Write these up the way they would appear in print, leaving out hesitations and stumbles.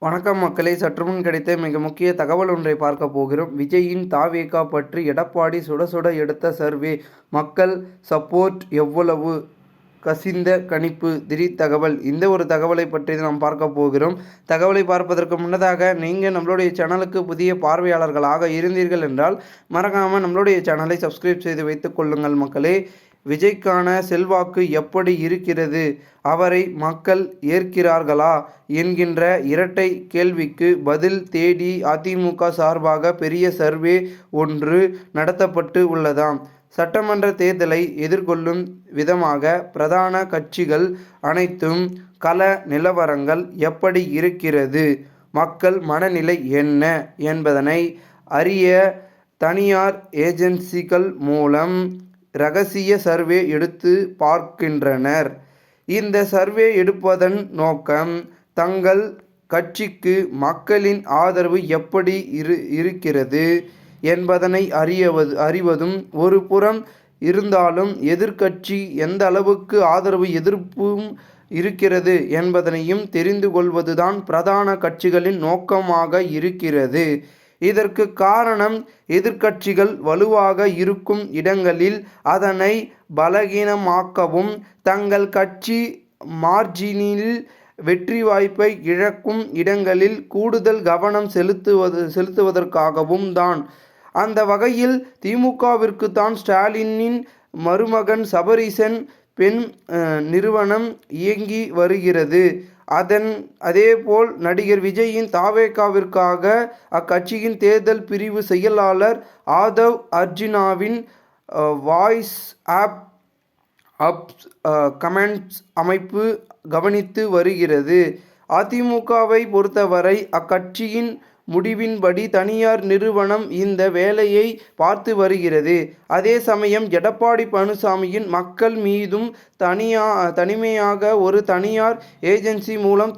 வணக்கம் மக்களே, சற்றுமுன் கிடைத்த மிக முக்கிய தகவல் ஒன்றை பார்க்க போகிறோம். விஜயின் தாவேகா பற்றி எடப்பாடி சுட சுட எடுத்த சர்வே, மக்கள் சப்போர்ட் எவ்வளவு, கசிந்த கணிப்பு, திடீர் தகவல். இந்த ஒரு தகவலை பற்றி நாம் பார்க்க போகிறோம். தகவலை பார்ப்பதற்கு முன்னதாக நீங்கள் நம்மளுடைய சேனலுக்கு புதிய பார்வையாளர்களாக இருந்தீர்கள் என்றால் மறக்காமல் நம்மளுடைய சேனலை சப்ஸ்கிரைப் செய்து வைத்துக் கொள்ளுங்கள் மக்களே. விஜய்க்கான செல்வாக்கு எப்படி இருக்கிறது, அவரை மக்கள் ஏற்கிறார்களா என்கின்ற இரட்டை கேள்விக்கு பதில் தேடி அதிமுக சார்பாக பெரிய சர்வே ஒன்று நடத்தப்பட்டு உள்ளதாம். சட்டமன்ற தேர்தலை எதிர்கொள்ளும் விதமாக பிரதான கட்சிகள் அனைத்தும் கள நிலவரங்கள் எப்படி இருக்கிறது, மக்கள் மனநிலை என்ன என்பதனை அறிய தனியார் ஏஜென்சிகள் மூலம் இரகசிய சர்வே எடுத்து பார்க்கின்றனர். இந்த சர்வே எடுப்பதன் நோக்கம் தங்கள் கட்சிக்கு மக்களின் ஆதரவு எப்படி இருக்கிறது என்பதனை அறிவதும் ஒரு புறம் இருந்தாலும் எதிர்க்கட்சி எந்த அளவுக்கு ஆதரவு எதிர்ப்பும் இருக்கிறது என்பதனையும் தெரிந்து கொள்வதுதான் பிரதான கட்சிகளின் நோக்கமாக இருக்கிறது. இதற்கு காரணம் எதிர்க்கட்சிகள் வலுவாக இருக்கும் இடங்களில் அதனை பலகீனமாக்கவும், தங்கள் கட்சி மார்ஜினில் வெற்றி வாய்ப்பை இழக்கும் இடங்களில் கூடுதல் கவனம் செலுத்துவதற்காகவும் தான். அந்த வகையில் திமுகவிற்கு தான் ஸ்டாலினின் மருமகன் சபரீசன் பெண் நிறுவனம் இயங்கி வருகிறது. அதேபோல் நடிகர் விஜயின் தாவேகாவிற்காக அக்கட்சியின் தேர்தல் பிரிவு செயலாளர் ஆதவ் அர்ஜுனாவின் வாய்ஸ் ஆப் கமெண்ட்ஸ் அமைப்பு கவனித்து வருகிறது. அதிமுகவை பொறுத்தவரை அக்கட்சியின் முடிவின்படி தனியார் நிறுவனம் இந்த வேலையை பார்த்து வருகிறது. அதே சமயம் எடப்பாடி பழனிசாமியின் மக்கள் மீதும் தனிமையாக ஒரு தனியார் ஏஜென்சி மூலம்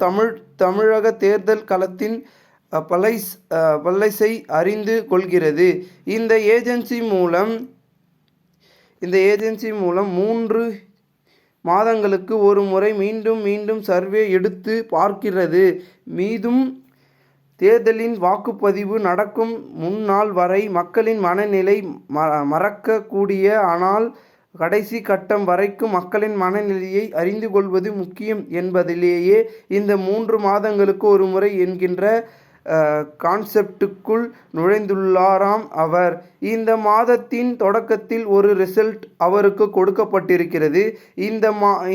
தமிழக தேர்தல் களத்தின் பல்லைஸை அறிந்து கொள்கிறது. இந்த ஏஜென்சி மூலம் 3 மாதங்களுக்கு ஒரு முறை மீண்டும் சர்வே எடுத்து பார்க்கிறது. மீதும் தேர்தலின் வாக்குப்பதிவு நடக்கும் முன்னாள் வரை மக்களின் மனநிலை மறக்கக்கூடிய, ஆனால் கடைசி கட்டம் வரைக்கும் மக்களின் மனநிலையை அறிந்து கொள்வது முக்கியம் என்பதிலேயே இந்த 3 மாதங்களுக்கு ஒரு முறை என்கின்ற கான்செப்டுக்குள் நுழைந்துள்ளாராம் அவர். இந்த மாதத்தின் தொடக்கத்தில் ஒரு ரிசல்ட் அவருக்கு கொடுக்கப்பட்டிருக்கிறது.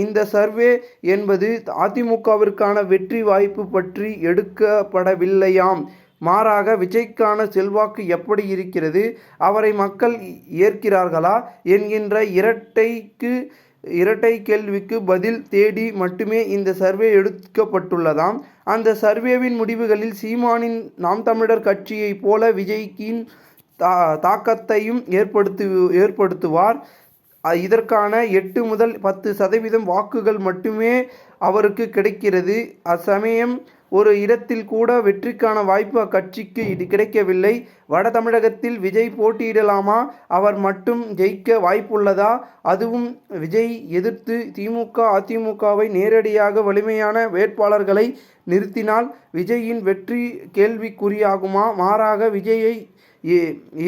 இந்த சர்வே என்பது அதிமுகவிற்கான வெற்றி வாய்ப்பு பற்றி எடுக்கப்படவில்லையாம். மாறாக விஜய்க்கான செல்வாக்கு எப்படி இருக்கிறது, அவரை மக்கள் ஏற்கிறார்களா என்கின்ற இரட்டை கேள்விக்கு பதில் தேடி மட்டுமே இந்த சர்வே எடுக்கப்பட்டுள்ளதாம். அந்த சர்வேவின் முடிவுகளில் சீமானின் நாம் தமிழர் கட்சியைப் போல விஜய்க்கின் தாக்கத்தையும் ஏற்படுத்துவார். இதற்கான 8 முதல் 10% வாக்குகள் மட்டுமே அவருக்கு கிடைக்கிறது. அச்சமயம் ஒரு இடத்தில் கூட வெற்றிக்கான வாய்ப்பு அக்கட்சிக்கு கிடைக்கவில்லை. வட தமிழகத்தில் விஜய் போட்டியிடலாமா, அவர் மட்டும் ஜெயிக்க வாய்ப்புள்ளதா, அதுவும் விஜய் எதிர்த்து திமுக அதிமுகவை நேரடியாக வலிமையான வேட்பாளர்களை நிறுத்தினால் விஜயின் வெற்றி கேள்விக்குறியாகுமா? மாறாக விஜயை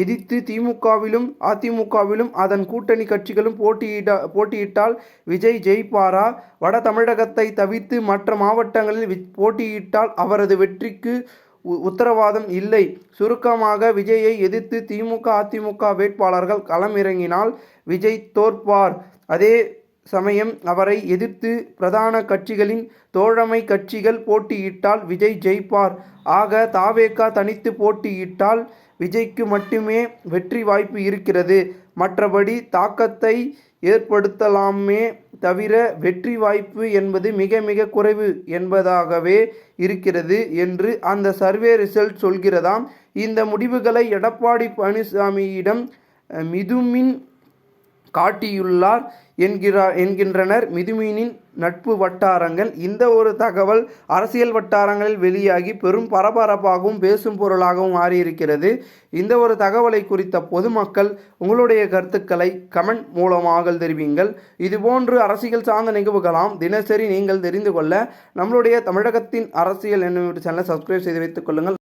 எதிர்த்து திமுகவிலும் அதிமுகவிலும் அதன் கூட்டணி கட்சிகளும் போட்டியிட்டால் விஜய் ஜெயிப்பாரா? வட தமிழகத்தை தவிர்த்து மற்ற மாவட்டங்களில் போட்டியிட்டால் அவரது வெற்றிக்கு உத்தரவாதம் இல்லை. சுருக்கமாக, விஜயை எதிர்த்து திமுக அதிமுக வேட்பாளர்கள் களம் இறங்கினால் விஜய் தோற்பார். அதே சமயம் அவரை எதிர்த்து பிரதான கட்சிகளின் தோழமை கட்சிகள் போட்டியிட்டால் விஜய் ஜெயிப்பார். ஆக தாவேகா தனித்து போட்டியிட்டால் விஜய்க்கு மட்டுமே வெற்றி வாய்ப்பு இருக்கிறது. மற்றபடி தாக்கத்தை ஏற்படுத்தலாமே தவிர வெற்றி வாய்ப்பு என்பது மிக மிக குறைவு என்பதாகவே இருக்கிறது என்று அந்த சர்வே ரிசல்ட் சொல்கிறதாம். இந்த முடிவுகளை எடப்பாடி பழனிசாமியிடம் மிதுமின் காட்டியுள்ளார் என்கின்றனர் மிதுமினின் நட்பு வட்டாரங்கள். இந்த ஒரு தகவல் அரசியல் வட்டாரங்களில் வெளியாகி பெரும் பரபரப்பாகவும் பேசும் பொருளாகவும் மாறியிருக்கிறது. இந்த ஒரு தகவலை குறித்த பொதுமக்கள் உங்களுடைய கருத்துக்களை கமெண்ட் மூலமாக தெரிவிங்கள். இதுபோன்று அரசியல் சார்ந்த நிகழ்வுகளாம் தினசரி நீங்கள் தெரிந்து கொள்ள நம்மளுடைய தமிழகத்தின் அரசியல் என்னும் சேனலை சப்ஸ்கிரைப் செய்து வைத்துக் கொள்ளுங்கள்.